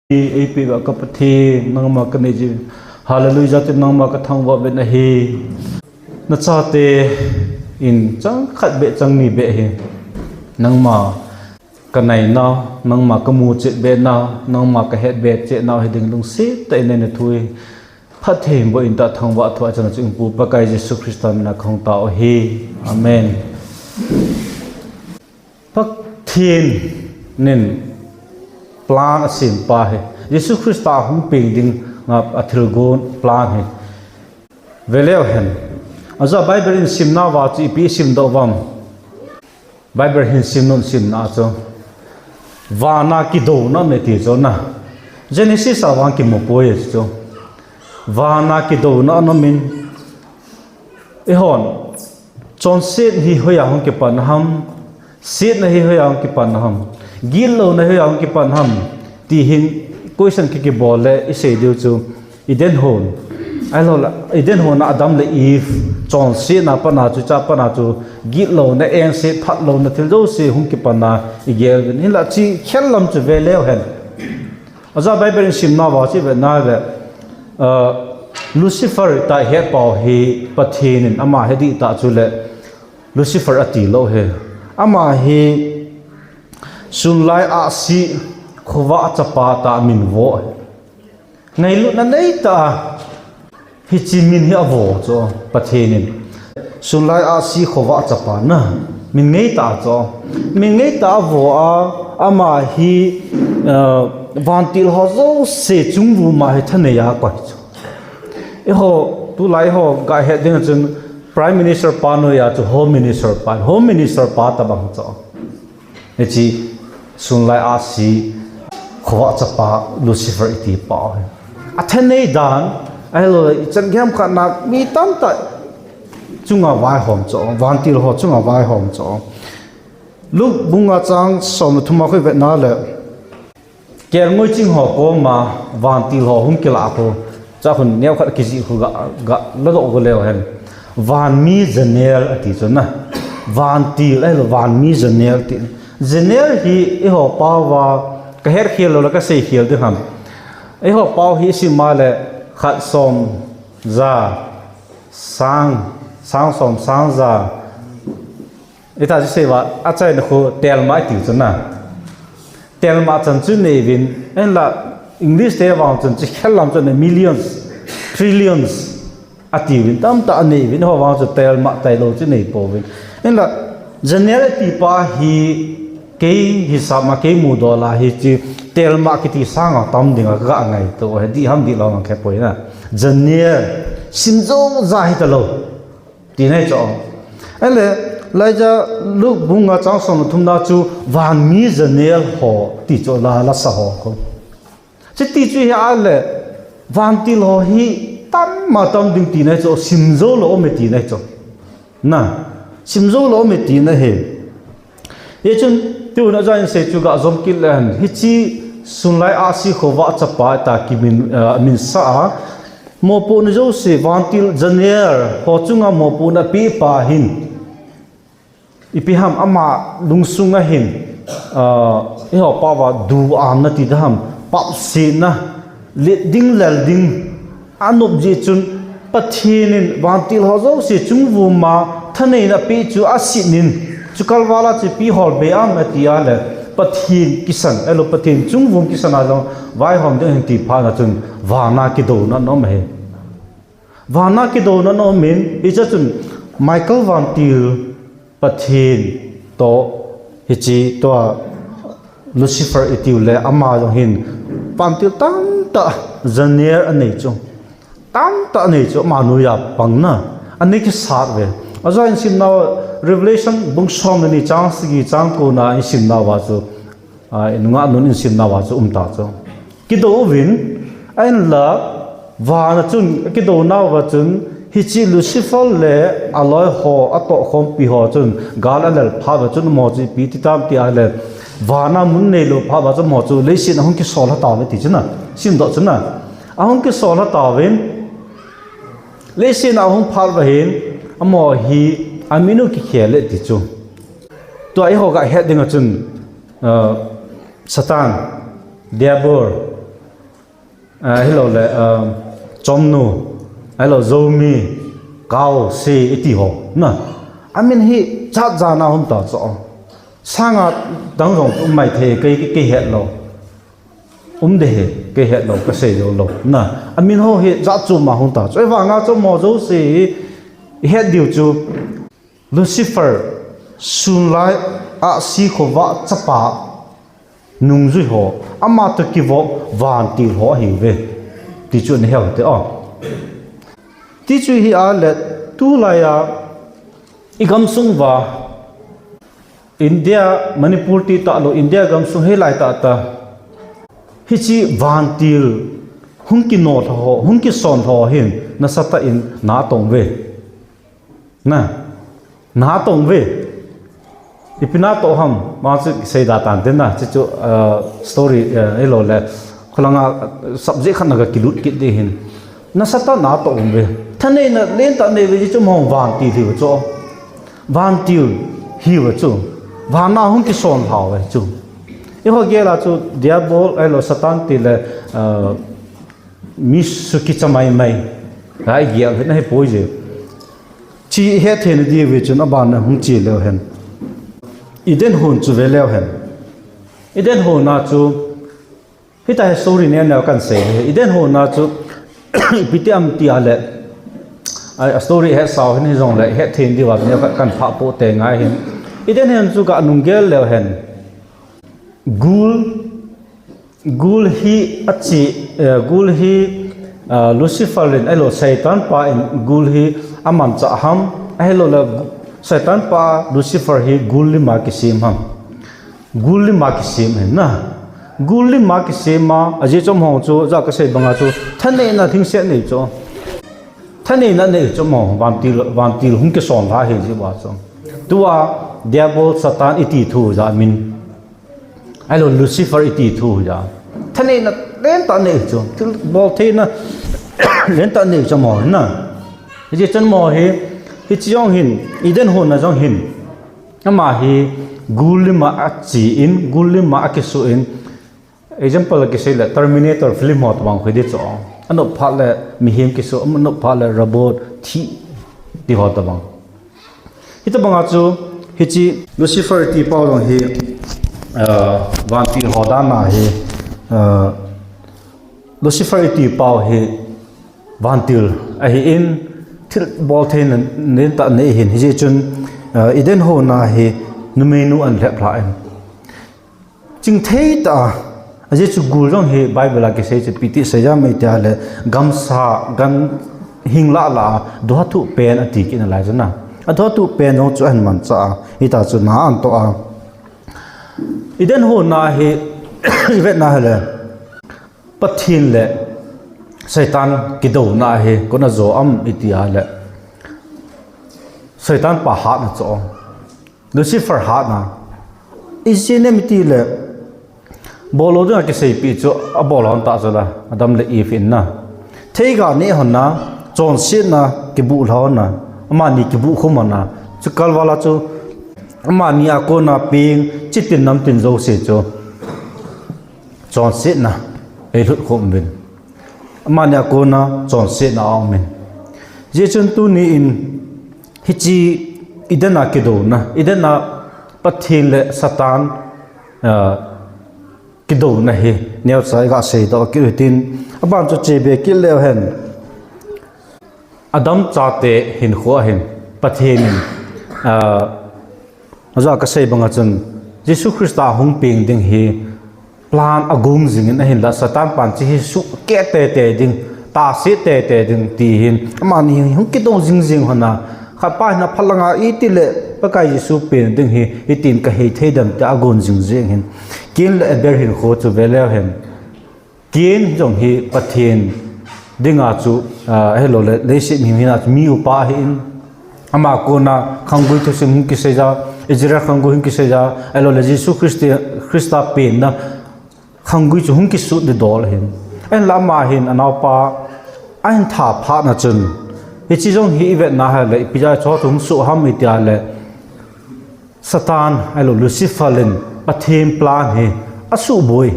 AP ba ka Pathen nang ma ka neji hallelujah te nang ma ka thangwa be na hi na chate in chang khat be chang ni be he nang ma ka nai na nang ma ka mu che be na nang ma ka het be che na he ding lung se te ne ne thui Pathen bo in ta thangwa thwa chana chung pu pa kai Jesu Christa na khong ta o he amen Pathen nen plan asim pa he Jesu Christa hung ping ding ngap athil gon plan he veleo hen aza Bible in sim na wa chi pi sim do wam Bible hin sim non sim na cho wa na ki do na me ti cho na Genesis awang ki mo poe cho wa na ki do na no min e hon chon set hi hoya hong ke pan ham set na hi hoya hong ke pan ham gil lo na hoya hong ke pan ham ti hin question ki bole ise diu chu iden hon ai lo la iden hon Adam le Eve chon set na pa na chu cha pa na chu gil lo na eng se phat lo na thil do se hong ke pan na igel ni la chi khellam chu ve leo hen aza Bible in sim na wa chi ve na ve Lucifer ta he pau he Pathen ama he di ta chu le Lucifer ati lo he ama he sun lai a si khowa chapa ta min vo ngailut na nei ta hi chi min hi avo cho Pathen sun lai a si khowa chapa na min ngei ta cho min ngei ta vo a ama hi vantil ho zo se chung vu ma he thane ya kwa cho e ho tu lai ho ga he ding chun prime minister pa no ya chu home minister pa ta bang cho e chi sun lai a si khowa chapa Lucifer iti pa a thane dan ai lo chan gyam kha na mi tam ta chunga vai hom cho vantil ho chunga vai hom cho lu bunga chang som thuma khoi ve na le ker ngoi ching ho ko ma vantil ho hum kila ko cha hun neu khat ki ji khu ga la do go leo hen van mi zener ati cho na vantil ai lo van mi zener ti zener hi e ho pa wa ka her khel lo la ka sei khel de ham e ho pa hi si ma le khat som za sang som sang za eta ji se wa a chai na khu tel mai ti cho na tel ma chan chu ne vin en la English te wang chan chi khelam chan millions trillions ati vin tam ta ne vin ho wang chu tel ma tai lo chu ne po vin en la generality pa hi ke hi sa ma ke mu do la hi chi tel ma ki ti sang tam ding ga ngai to he di ham di lo ngang khe poi na gener sim zo za hi ta lo ti nei cho ele lai ja lu bunga chang som thum na chu van mi gener ho ti cho la sa ho ko chi ti chu ya le van ti lo hi tam ma tam ding ti nei cho sim zo lo me ti nei cho na sim zo lo me ti na he ye chun tu na jain se chu ga zom kil len hi chi sun lai a si khowa chapa ta ki min sa mo pu na zo se van til gener ho chunga mo pu na pi pa hin ipiham ama lungsunga hin e ho pa wa du am na ti dam pap si na ding lal ding anop ji chun Pathen vantil ho zo se chung vu ma thane na pi chu asinin chukal wala chi pi hol be am atia le Pathen kisan elo Pathen chung vu kisan a lo vai hom de ti pha na chun wana ki do na no me wana ki do na no min i cha chun Michael vantil Pathen to hichi to Lucifer itiu le ama jong hin pantil tam ta zaner anei chu tam ta nei chu manu ya pangna ani ki sat ve aza in sim na revelation bung som ni chang sigi chang ko na in sim na wa chu inunga nun in sim na wa chu ta chu ki do win ain la wa na chun ki do na wa chun hichi Lucifer le aloi ho ato khom pi ho chun gal alal pha wa chun mo chi pi ti tam ti ale wana mun nei lo pha wa chu mo chu le sin hong ki sol ha ta ve ti chuna sim do chuna a hong ki sol ha ta ven le sin a hong phal wa hin amo hi aminu ki khele ti chu to ai ho ga he ding chun Satan devil hello le chomnu hello zomi cao si iti ho na amin hi chat jana hom ta cho sanga dang rong mai the cái het lo de cái het lo ka se lo na amin ho hi za chu ma hom ta choi wa nga cho mo zo si het diu chu Lucifer sun lai a si kho wa chapa nung zui ho ama to ki vo van ti ho hi ve ti chu ne hel te o ti chu hi a le tu la ya igam sung wa India Manipur ti ta lo India gam sung he lai ta hi chi van til hung ki no tho hung ki son tho hin na sata in na tong ve na tong ve ipina to ham ma chu sei da tan den na chu story elo le kholanga subject khan ga kilut kit de hin na sata na to ve thane na len ta ne ve chu mong van ti thi cho van ti hi wa chu van na hung ki son hao ve chu e ho ge la chu diabol elo satan ti le mi su ki chamai mai ga ge na he poi je chi he the ne di ve chu na ban na hung chi le hen iden hun chu ve leo hen iden ho na chu hita story ne na kan se iden ho na chu pitiam ti ale a story he saw hin jong le he then di wa ne kan pha po te ngai hin iden hen chu ka nungel leo hen gul hi achi gul hi Lucifer len elo Satan pa in gul hi aman cha ham elo la Satan pa Lucifer hi gulli ma ki sim ham gulli ma ki sim hen na gulli ma ki sim ma aje chom ho chu za ka se banga chu thane na thing se nei cho thane na nei chom ho van til hung ke son la he ji wa cho tua devil Satan iti thu ja min alo Lucifer iti thu ja thane na len ta nei cho til bol the na len ta nei cho mo na je chen mo he hi chiong hin iden ho na jong hin ama hi gulima achi in gulima akisu in example ke se la Terminator film hot bang khoi de cho ano phat le mi him ke so ano phat le robot thi ti hot bang ita banga chu hi chi Lucifer ti paw dong hi van ti hodana hi Lucifer ti paw hi van til a hi in thil bol then nen ta nei hin hi chun iden ho na hi numenu an le phla en ching thei ta aje chu gul rong hi bible ke se piti se ja mai ta le gamsa gan hingla la do thu pen ati kin la jana a do tu pen no chu an man cha ita chu na an to a iden ho na hi vet na le pathin le Satan kido na he kona zo am itia le Satan pa ha na cho Lucifer ha na isine miti le bolo da ke sei pi cho a bolon ta cho la adam le ifin na theiga ne hon na chon sin na ki bu lo na ama ni ki bu khum na chu kal wala chu ama ni a ko na ping chitin nam tin zo se cho chon sin na e lut khum bin mania kona chon se na amen je chun tu ni in hichi idana kido na idana pathin le Satan kido na he neo sai ga sei do kirutin aban chu chebe kil le hen adam chate hin kho hen pathin aja ka sei banga chun Jesus Christa hung ping ding hi plan agum jing in hin la Satan pan chi hi su ke te ding ta si te ding ti hin amani hung ki dong jing hona kha pa na phalanga i ti le pa kai Jesu pen ding hi itin ka hei theidam ta agun jing hin kin le ber hin kho chu vele hen kin jong hi pathin dinga chu hello le si mi na mi upa hin ama ko na khangui thu sim ki se ja ejra khangui ki se ja hello le Jesu Christa pen na khangui chu hung ki su de dol hin en lama hin anaw pa an tha pha na chun hi chi jong hi vet na ha le pi ja cho thung su ham mi tia le Satan alo Lucifer len pathem plan he asu boy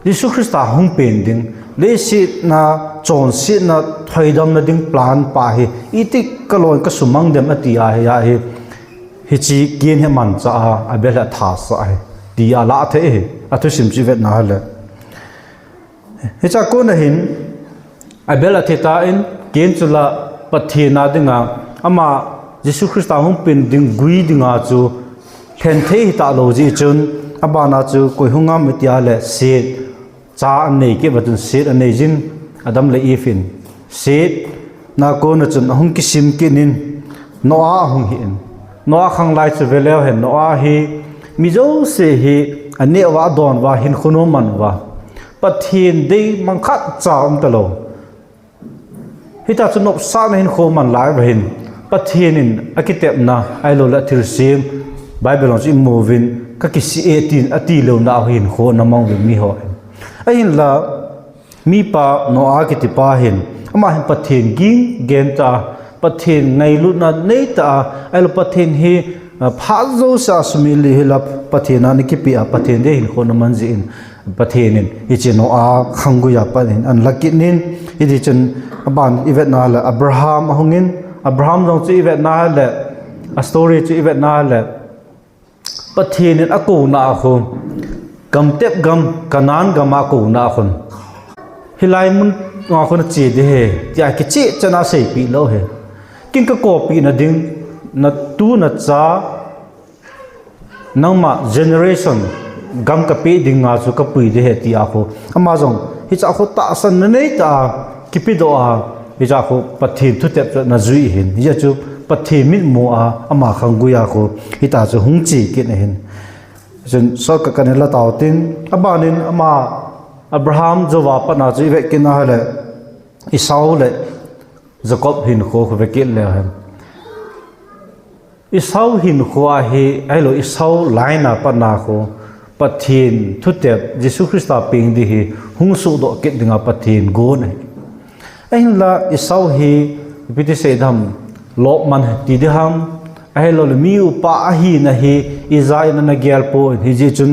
Giêsu Christ ta hung pen ding le si na chon si na thoidam na ding plan pa hi itik kalon ka sumang dem atia ya hi chi kien he man cha a bela tha sa ai ti ala the he athu sim chi vet na le he cha ko na hin a bela the ta in kien chula pathina dinga ama Giêsu Christ ta hung pen ding gui dinga chu then the ta lo ji chun abana chu koi hungam atia le se cha nei ke batun se nei jin adam le ifin se na ko na chun hung ki sim ki nin noa hung hi in noa khang lai chu veleo hen noa hi mi zo se hi ane wa don wa hin khuno man wa pathin dei mang khat cha ta lo hi ta chu nop sa na hin kho man lai wa hin pathin in akitep na ai lo la thir sim bible on moving ka ki si 18 ati lo na hin kho na mong mi ho ai la mi pa noa ki ti pa hin ama hin pathin ging gen ta pathen ngailut na nei ta ai lo pathen hi pha zo sa sumili hi la pathena ni ki pi a pathen de hin khon man ji in pathenin hi che no a khangu ya pa hin an lakinin hi di chen aban ivet na la abraham hongin abraham jong chi ivet na la a story chi ivet na la pathenin aku na khu gam tep gam kanan gama ku na khun hilai mun nga khun chi de he ya ki chi chana sei pi lo he king ka copy na ding na tu na cha nangma generation gam ka pe ding nga chu ka pui de he ti a kho ama jong hi cha kho ta san na nei ta ki pi do a hi cha kho pathin thu tep na zui hin hi chu pathin mit mo a ama khangu ya kho hi ta chu hung chi ki na hin jun so ka kan la taw tin abanin ama abraham jowa pa na chu ve kin na le isau le Jacob hin kho ve kin le hem isau hin kho a he ai lo isau laina pa na kho pathin thu tep Jesu Christa ping di hi hung su do ke dinga pathin go ne ai la isau hi piti se dham lo man ti de ham ai lo le mi pa hi na hi izai na gyal po hi ji chun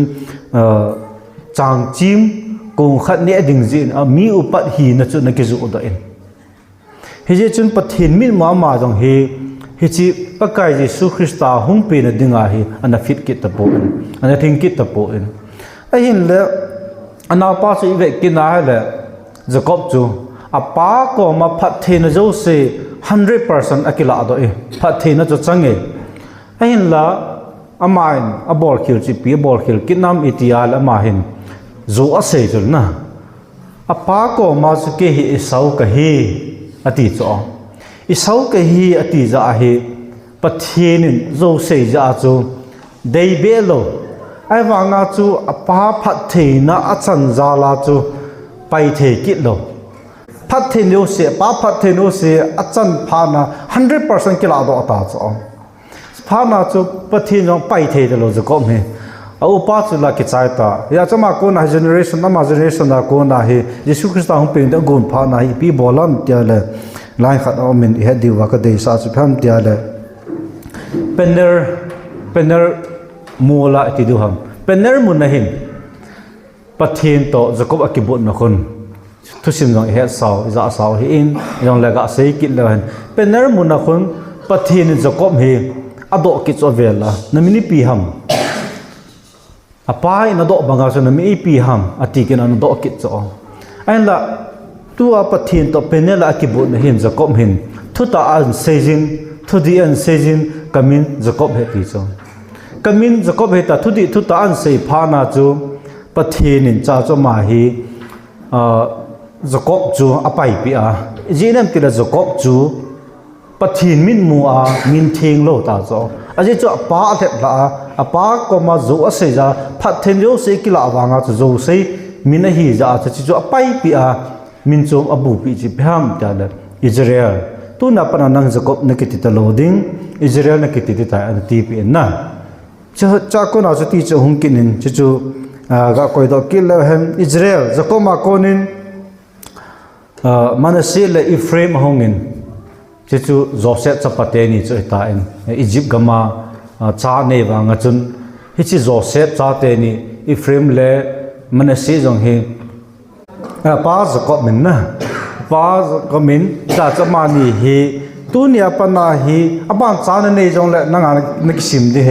chang chim kung khat ne ding jin a mi upat hi na chu na ki zu da in hi ji chun pathin mi ma ma jong hi chi pakai Jesu Christa hung pe na dinga hi ana fit kit ta po in ana thing kit ta po in ai hin le ana pa chu ve kin na ha le Jacob chu apa ko ma pathin na jo se 100% akila do e pathin na chu change ai hin la amain a bol khil chi pi bol khil kinam itial ama hin zo ase chul na apa ko ma su ke hi isau ka hi ati cho isau ka hi ati za hi pathin zo se ja chu dei belo ai wanga chu apa phathina achan za la chu pai the kit lo pathin yo se pa pathin yo se achan phana 100% kila do ta cho phana chu pathin jong pai the de lo ko me au pa chu la ki chai ta ya chama ko na generation na ko na hi Jesu Christ hong pe da gon phana hi pi bolam tia le lai khat o min he di wa ka de sa chu pham tia le penner mola ti du ham penner mun na hin pathin to Jacob akibut na khun thu sim jong he sao hi in jong la ga sei kit le han penner mun na khun pathin Jacob hi ado ki cho vela na mini pi ham apa ina do banga so na mi pi ham ati ken an do ki cho ain la tu a pathin to penela ki bu na hin Jacob hin thu ta an sejin thu di an sejin kamin Jacob he ti cho kamin Jacob he ta thu ta an sei pha na chu pathin in cha cho ma hi Jacob chu apai pi a jinam ki la Jacob chu pathin min mu a min theng lo ta cho aje chu pa thep la apa ko ma zo ase ja pathin yo se kila awanga chu zo se min hi ja chu apai pi a min chom abu pi chi pham ta la Israel tu na pana nang Jacob na kiti ta loading Israel na kiti ta an ti pi na cha ko na chu ti chu hung kinin chu ga koi do kil la hem Israel Jacob ma konin Manasseh le Ephraim hongin chu Joseph chapate ni chu ta in Egypt gama cha ne wa nga chun hi chi Joseph cha te ni Ephraim le มันเสียจงเฮป้าจะก็มินนะป้าก็มินจะมานี่เฮตัวเนี่ยปนาเฮบ้านจานในจงเลยนั่งนักสิมดิเฮ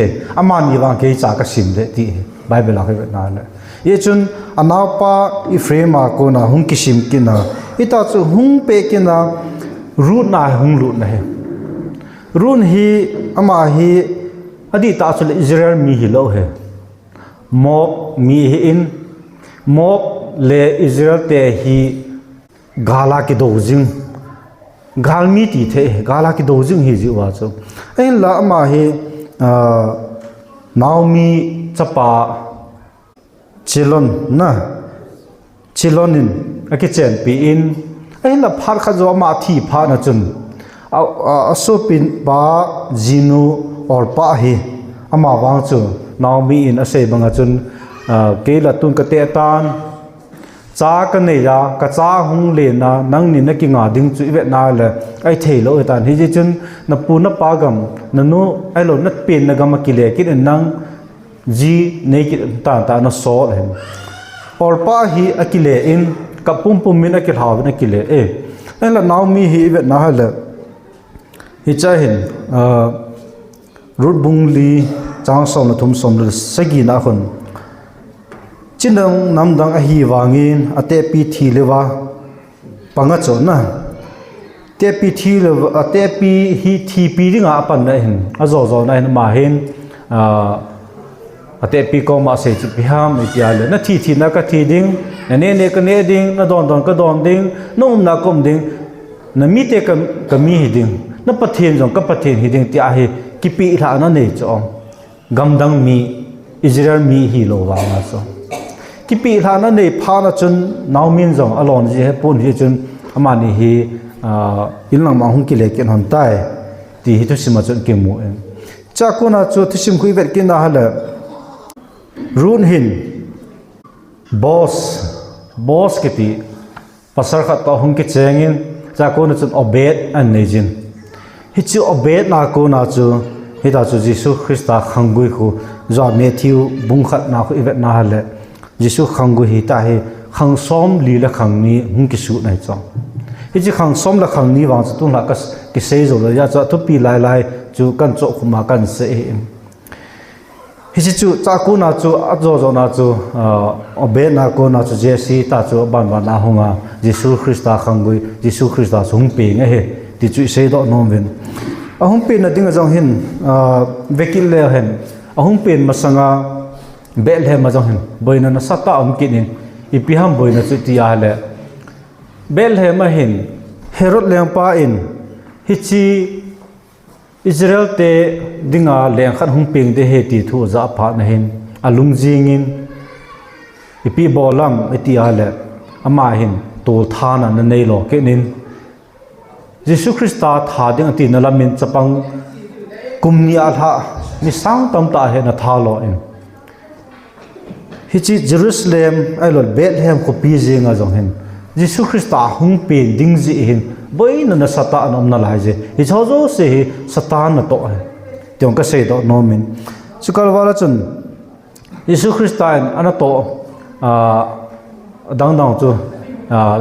มานี่วางเกยจากสิมเดตีไบเบิลหลักเวนั่นเลยยี่จุนอนาปาอีเฟรมาโกนะหุงกิสิมกินะอีตาจูหุงเปกินะรูน่าหุงรูนะเฮรูนฮีมาฮีอดีตาจูอิสราเอลมีฮิโลเฮมอบมีอินมอบเลอิสราเอลเตฮีกาลากิโดจิงกาลมีตีเทกาลากิโดจิงฮีจิวาจูเอ็นละมาฮีนาวมีจับปาชิลอนนะชิลอนินอากิเจนปีอินเอ็นละพัดขจวมาที่พัดนะจุนอาสุปินปาจินูออลปาฮีอามาวางจูนาวมีอินอาเซบังจุนเกลตุนกเตตันจ้ากันเนี่ยยากระจ้าหงเลนะนั่งนี่นักกิงาดิ้งจุเวทนาเลยไอ้เทโลตันฮิจิจุนนับปูนับปากมนันนูไอ้หลนัดเปลี่ยนนักมากิเลกินนั่งจีในกินตานัสโซลเห็นออลปาฮีอกิเลอินกับปุ่มมินอกิลหาวินอกิเลไอ้ละนาวมีฮีเวทนาเลยฮิจาเห็นรุดบุงลีจางสมนทุมสมเลยสกีนาคนจินดังนำดังอหีวางินอเตปีทีเลวะปังจนะเตปีทีเลวอเตปีฮีทีปีดิ่งอาปันได้เห็นอาโจได้เห็นมาเห็นอเตปีก็มาเสียจิพิหามอิทยาเลยนั่นทีนักก็ทีดิ่งเนี่ยก็เนี่ยดิ่งนั่นดอนก็ดอนดิ่งนุ่มนักก็ดิ่งนั่นมีเตก็มีดิ่งนั่นประเทศจงก็ประเทศดิ่งที่อาเฮกิปีหลานั่นเนี่ยจงกำดังมีอิสราเอลมีฮีโลวามาสกิปีหลานั่นเนี่ยพานะจนนาวมินจงอลอนจีให้ปุ่นที่จนอามานี่ฮีอินหลังมาหุงกิเลกินหันใต้ที่ฮิตุสิมาจนเกมูเองจากคนอาจุที่ชิมคุยเวทกินนะฮะเลยรูนหินบอสกิติภาษาขัดต่อหุงกิเจงินจากคนอาจุอเบดอันนี้จินฮิจูอเบดนาคนอาจุฮิตาจูยิสุคริสต์ขังกุยคูจอดเมทิวบุงขัดนาคุอีเวทนาฮะเลยยิสุขังกุยฮิตาเฮขังซ้อมลีละขังนี้หุงกิสุในจงฮิจิขังซ้อมละขังนี้วางจุตุนละกิเซโจเลยยาจะทุบปีลายจูกันโจคุมากันเสเองฮิจิจูจากกูนาจูอัจโจนาจูอเบนากูนาจูเจสีตาจูบันนาหงายิสุคริสต์ขังกุยยิสุคริสต์หุงปีเงเฮที่จุเสดอนอมเวนหุงปีนดิ่งจงเห็นเวกิเลเห็นหุงปีนมาสังเบลเฮมาจงเห็นบอยนั้นสัตตาอมกินินอีพิฮัมบอยนั้นจุติยาเลเบลเฮมาเห็นเฮโรดเลียงปาอินฮิจิอิสราเอลเตดิ่งเลียงขันหุงปีนเดเฮติทูจะพานะเห็นอลุงจิงินอีพีบอลัมอิติยาเลอามาเห็นตัวทานันในโลกนินยิสุคริสต์ทาดิ่งตีนละมินจะปังกุมนีอาลานิสังตัมตาเห็นทาโลอินฮิจิเยรูซาเล็มไอ้หลอดเบธเลมขบีจิงอาจงเห็นยิสุคริสต์หุงปีนดิ่งจีเห็นบ่อยนั่นสัตตานอมนาลายเจฮิจโจเสฮิสัตตานโตเฮที่องค์ก็เสดโนมินสุกาลวาลจุนยิสุคริสต์อันโตดังจู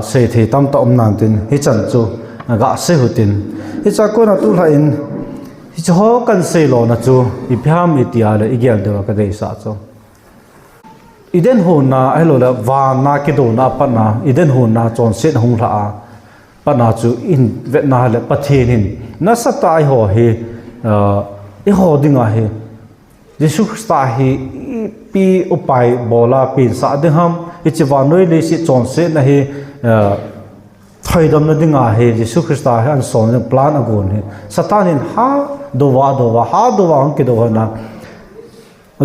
เสถีตัมตอมนานตินฮิจันจูกะเสหุตินฮิจากคนตุลาอินฮิจโฮกันเสโลนะจูอิพยามอิติอาเลอิเกลเดวกะเดอิสาจูอีเดนหูนาไอ้โลละวานาคิโดนาปนาอีเดนหูนาจอนเซนหงลาปนาจูอินเวทนาเลปะเทนินนัสตาไอโฮเฮไอโฮดิงาเฮยิสุคริสต์เฮปีอุปายบอลาปีนสาดิฮัมอิจิวานอยเลสิจอนเซนนะเฮไทยดำนัดดิงาเฮยิสุคริสต์เฮอันสอนพลานอกุนเฮสตานินฮาดูวาหังกิโดฮนะ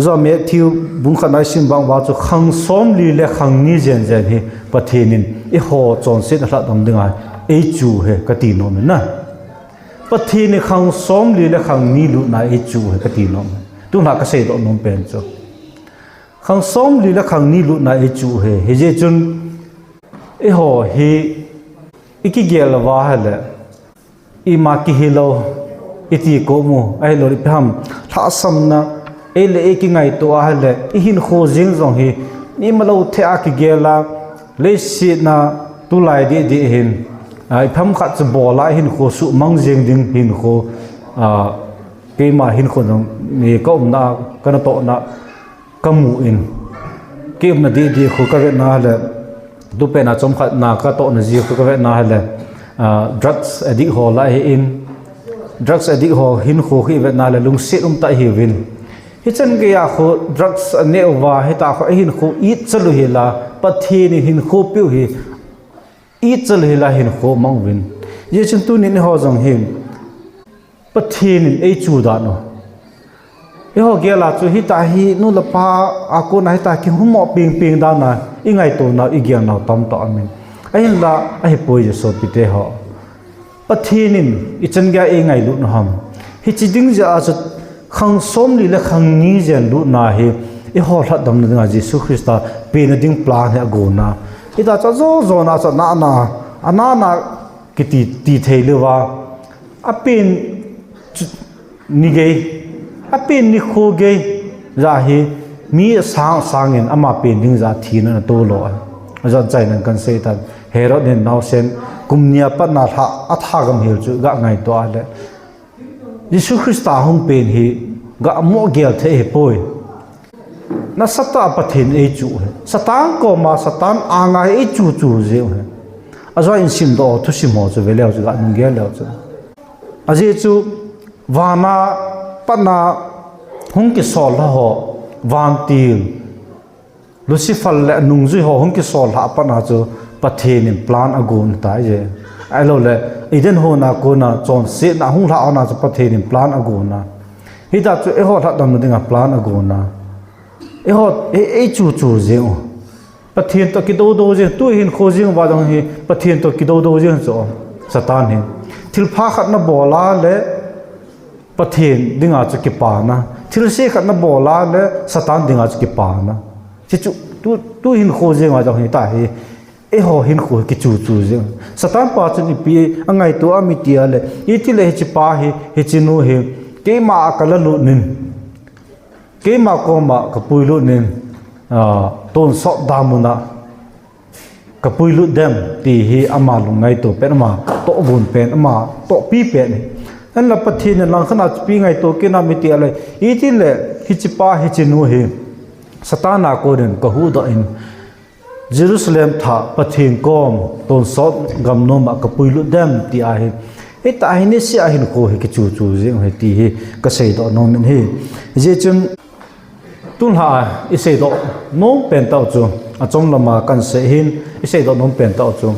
จอมเมทิวบุญขณะสิมบังว่าจุขังซ้อมลีเล่ขังนี้เจนเฮปะเทนินไอโฮจอนเซนหลัดดำดิงาไอจูเฮกติโนมนะปะเทนิขังซ้อมลีเล่ขังนี้ลุนาไอจูเฮกติโนมตุนหากเสดอนมเป็นจูขังซ้อมลีเล่ขังนี้ลุนาไอจูเฮเฮเจจุนไอโฮเฮอีกิเกลวาเฮเลอีมากิฮิโลอิติโกมูไอโลริพามท้าสัมนะเอเลเอกิไงตัวเฮเลอีหินโคจิงจงเฮ ni malo the a ki gela le si na tu lai di hin ai pham khat chu bola hin kho su mang jeng ding hin kho ke ma hin kho ni ko na kana to na kamu in ke na di kho ka na le du pe na chom khat na ka to na ji kho ka na le drugs addict ho la in drugs addict ho hin kho khi ve na le lung se ta hi win hi chen ge ya kho drugs ne wa he ta kho hin kho eat chalu hi la pathi ni hin kho piu hi eat chal hi la hin kho mang win ye chen tu ni ho jong hin pathi ni ei chu da no e ho ge la chu hi ta hi nu la pa a ko na hi ta ki hu mo ping da na i ngai to na i gyang na tam to amin ai la ai poi je so pi te ho pathi nin i chen ga e ngai lu no ham hi chi ding ja a khang som li la khang ni jen lu na hi i ho hlat dam na Jesus Christa pe na ding plan he go na i da cha zo na cha na ana ki ti thei le wa a pen ni ge a pen ni kho ge ra hi mi sang in ama pen ding za thi na to lo a chai nan kan se ta hero den now sen kumnia pa na tha a tha gam hil chu ga ngai to ale Jesus Christa hong pen hi ga mo gel the he poi na sata pathin e chu satan ko ma satan anga e chu je he azwa in sim do thu sim ho chu veleo chu ga ning gel lo chu aje chu wana pana hong ki sol ho van til Lucifer le nung ju ho hong ki sol ha pana chu pathin in plan agun ta je ai lo le iden ho na ko na chon se na hung la na chu pathin in plan agun na hi da chu e ho tha dam dinga plan agun na e ho e chu je pathin to ki do je tu hin kho jing wa dong hi pathin to ki do je cho satan hin thil pha khat na bola le pathin dinga chu ki pa na thil se khat na bola le satan dinga chu ki pa na chi chu tu hin kho jing wa dong hi ta hi e ho hin kho ki chu je satan pa chu ni pi angai to ami ti ale i ti le chi pa hi chi nu hi ke ma akala lu nin ke ma ko ma ka pui lu nin ton so damuna ka pui lu dem ti hi ama lu ngai to pen ma to bun pen ama to pi pen an la pathin lang khana pi ngai to ke na mi ti ale i ti le hi chi pa hi chi nu hi satana ko den ka hu do in Jerusalem tha pathin kom ton so gam no ma ka pui lu dem ti a hi e ta hi ne si a hin ko hi ki chu je he ti hi ka sei do no min hi je chun tun ha i sei do no pen tau chu a chom lama kan se hin i sei do no pen tau chu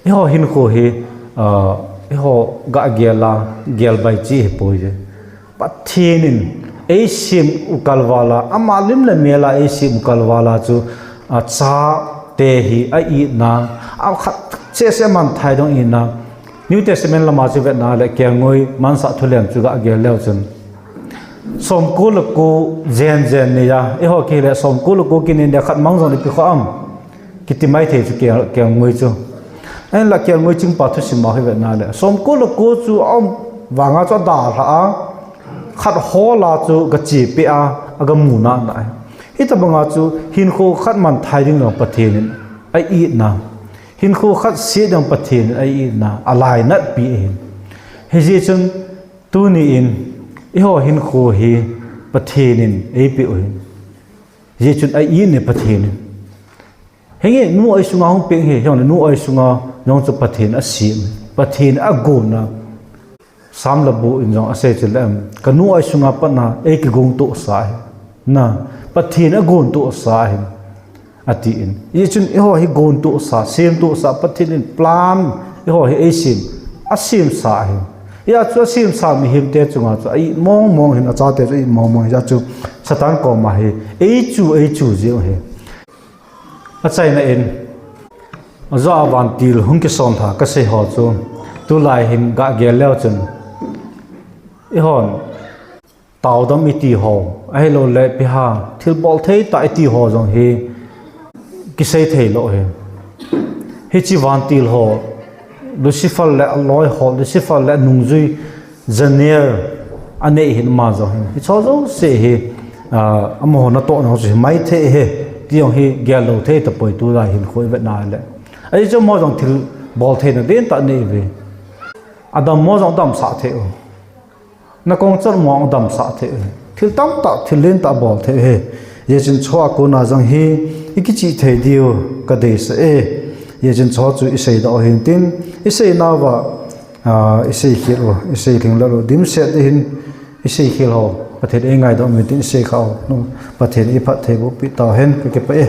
i ho hin ko hi i ho ga gel bai chi he poi je pathinin e sim ukalwala ama lim le mela e sim ukalwala chu cha te hi a i na a khat se man thai dong i na New Testament lama chu vet na le kyang ngoi man sa thulem chu ga gel leo chun som ko lo ko zen ne ya e ho ki le som ko lo ko kin ne khat mang zon pi kho am ki ti mai the chu kyang ngoi chu en la kyang ngoi chung pa thu sim ma he vet na le som ko lo ko chu am wanga cho da ha khat ho la chu ga chi pe a aga mu na na hi ta banga chu hin kho khat man thai ding lo pathin ai i na hin kho khat se dang pathin ai na alai nat pi in he je chung tu ni in i ho hin kho hi pathin in ai pi in je chun ai i ne pathin he nge nu ai sunga hong peng he yong nu ai sunga yong chu pathin a sim pathin a go na sam la bu in jong ase chilam ka nu ai sunga pa na e ki gong to sa na pathin a gon to sa ati in ye chun e ho hi gon to sa sem to sa pathin in plan e ho hi e sim asim sa hi ya chu sim sa mi him te chunga chu ai mong hin a cha te chu mong ya chu satan ko ma hi e chu je he a chai na in zo awan til hung ki son tha ka se ho chu tu lai hin ga ge leo chun e hon tàu đâm iti ho ai lo le pi ha thil bol thei ta iti ho jong he ki sei thei lo he chi van til ho Lucifer le alloy ho Lucifer le nungzui zanier ane hin ma zo he cho zo se he amo na to no ji mai the he tiang hi gel lo the ta poi tu la hin khoi vet na le ai cho mo jong thil bol the na den ta nei ve adam mo jong dam sa the o na kong char mo dam sa the thil tam ta thil len ta bol the he ye chin chwa ko na jang hi ikichi the dio ka de se e ye chin chwa chu isei da hin tin isei na wa isei khiro isei ring la ro dim se de hin isei khil ho pathen e ngai do mi tin isei khao no pathen i phat the bu pi ta hen ke pa e